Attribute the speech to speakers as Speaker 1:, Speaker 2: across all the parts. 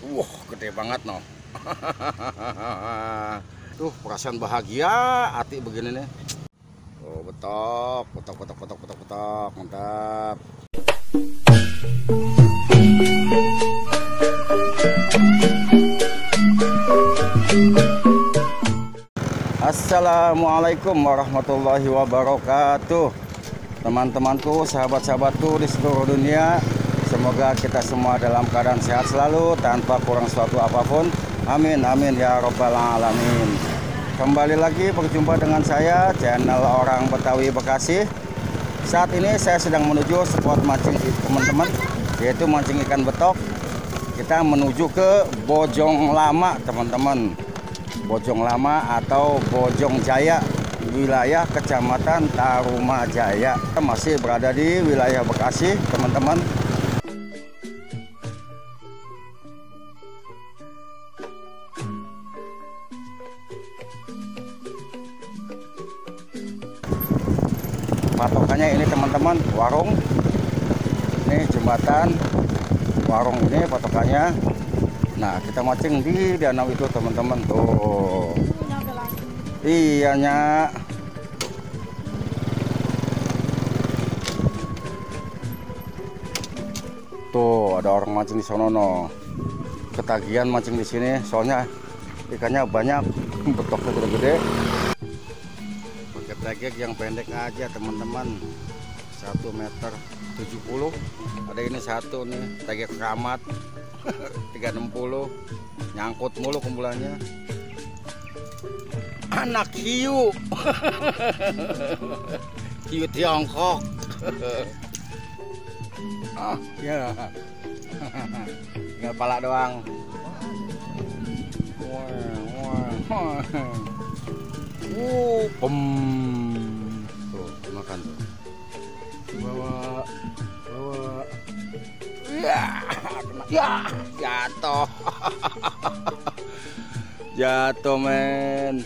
Speaker 1: Wah, gede banget no. Tuh perasaan bahagia hati begini nih. Oh, betok, betok, betok, betok, betok, betok, mantap. Assalamualaikum warahmatullahi wabarakatuh. Teman-temanku, sahabat-sahabatku di seluruh dunia, semoga kita semua dalam keadaan sehat selalu tanpa kurang suatu apapun. Amin, amin ya robbal alamin. Kembali lagi berjumpa dengan saya, channel Orang Betawi Bekasi. Saat ini saya sedang menuju spot mancing teman-teman, yaitu mancing ikan betok. Kita menuju ke Bojong Lama teman-teman. Bojong Lama atau Bojong Jaya, wilayah Kecamatan Tarumajaya. Kita masih berada di wilayah Bekasi teman-teman. Patokannya ini teman-teman, warung. Ini jembatan, warung ini patokannya. Nah, kita mancing di danau itu teman-teman tuh. Iya nyak. Tuh ada orang mancing di sono no. Ketagihan mancing di sini, soalnya ikannya banyak, betoknya gede-gede. Pakai tegek yang pendek aja teman-teman, 1,70 meter. Ada ini satu nih, tegek keramat 360, nyangkut mulu kumpulannya. Anak hiu. Hiu Tiongkok. Oh ya, tinggal pala doang. Pem. Tuh makan tuh. Bawa. Ya, jatuh. Jatuh men.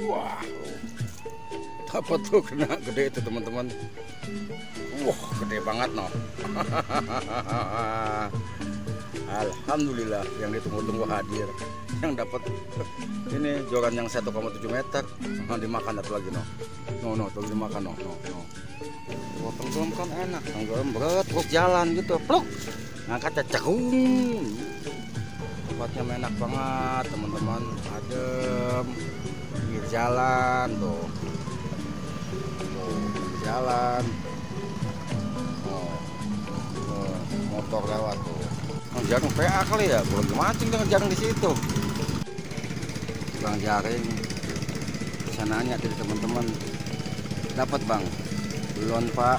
Speaker 1: Wah, dapat tuh, kena gede itu teman-teman. Wah, gede banget no. Alhamdulillah yang ditunggu-tunggu hadir. Yang dapat ini joran yang 1,7 meter. Dimakan satu lagi no. No, tuh dimakan no. Tenggelam kan enak, tenggelam berat terus jalan gitu, pluk. Ngangkat cekung. Tempatnya enak banget teman-teman, adem. Pinggir jalan tuh. Jalan. Motor lewat tuh. Jaring PA kali ya, belum mancing dengan jaring di situ. Bang jaring. Bisa nanya dari teman-teman. Dapat bang? Belum pak.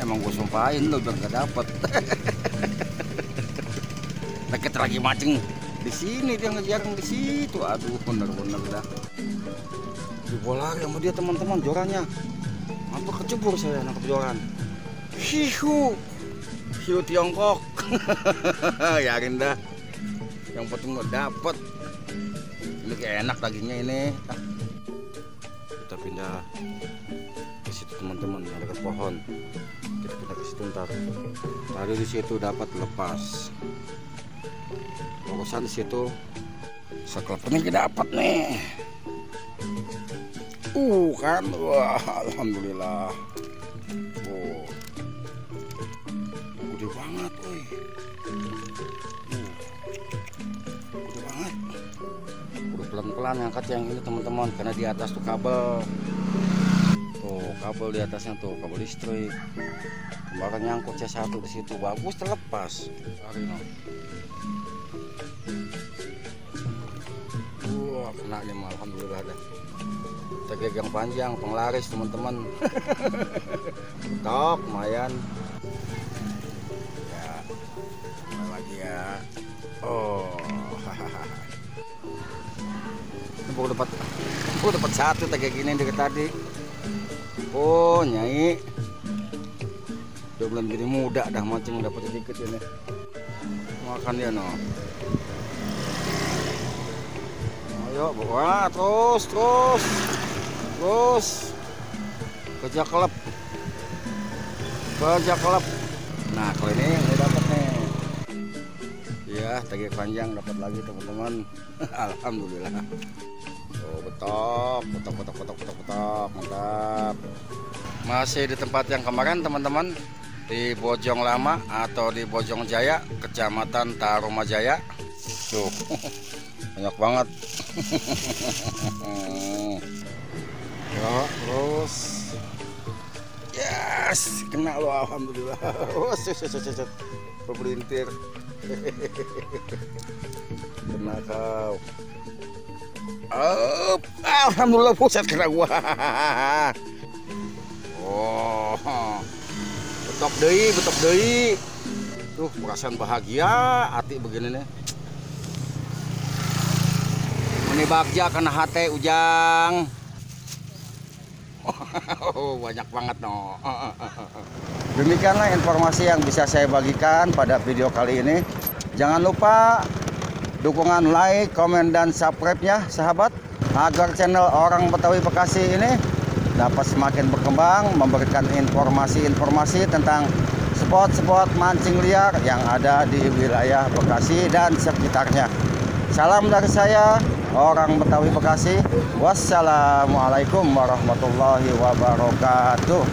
Speaker 1: Emang gue sumpahin lo biar gak dapet. Deket lagi mancing di sini, dia ngejarang di situ. Aduh, bener-bener dah. Dibola sama dia teman-teman, jorannya. Hampir kecebur saya nangkep joran. Hiu Tiongkok. Yakin dah. Yang penting mau dapet. Ini kayak enak dagingnya ini. Kita pindah ke situ teman-teman, ada ke pohon. Kita pindah ke situ ntar. Tadi di situ dapat lepas. Urusan di situ. Sekelap ini dapat nih. Kan, wah, alhamdulillah. Oh, gede banget, woi. Gede banget. Udah pelan-pelan ngangkat yang ini teman-teman, karena di atas tuh kabel. Tuh kabel di atasnya tuh kabel listrik. Kemarin nyangkut C1 di situ, bagus terlepas. Wah, kena nih, alhamdulillah dah. Tegek yang panjang, penglaris teman-teman. Betok, lumayan. Ya, lagi ya. Oh, hahaha. Aku dapat satu tegek gini deket tadi. Oh, nyai. Dia belum jadi muda dah mancing, dapat sedikit ini. Makan dia no. Ayo bawa terus. Kerja kelep. Nah kalau ini dapat nih. Ya Ya, tagih panjang dapat lagi teman-teman. Alhamdulillah. Oh, betok, mantap. Masih di tempat yang kemarin teman-teman, di Bojong Lama atau di Bojong Jaya, Kecamatan Tarumajaya. Tuh, banyak banget. Ya, terus. Yes, kena lo alhamdulillah. Oh, pemelintir. Kena kau. Oh, alhamdulillah pusat kena gua. Oh, betok deui. Tuh, perasaan bahagia hati begini nih. Ini bagja kena hati Ujang. Oh, banyak banget no. Demikianlah informasi yang bisa saya bagikan pada video kali ini. Jangan lupa dukungan like, komen, dan subscribe-nya sahabat, agar channel Orang Betawi Bekasi ini dapat semakin berkembang, memberikan informasi-informasi tentang spot-spot mancing liar yang ada di wilayah Bekasi dan sekitarnya. Salam dari saya, Orang Betawi Bekasi. Wassalamualaikum warahmatullahi wabarakatuh.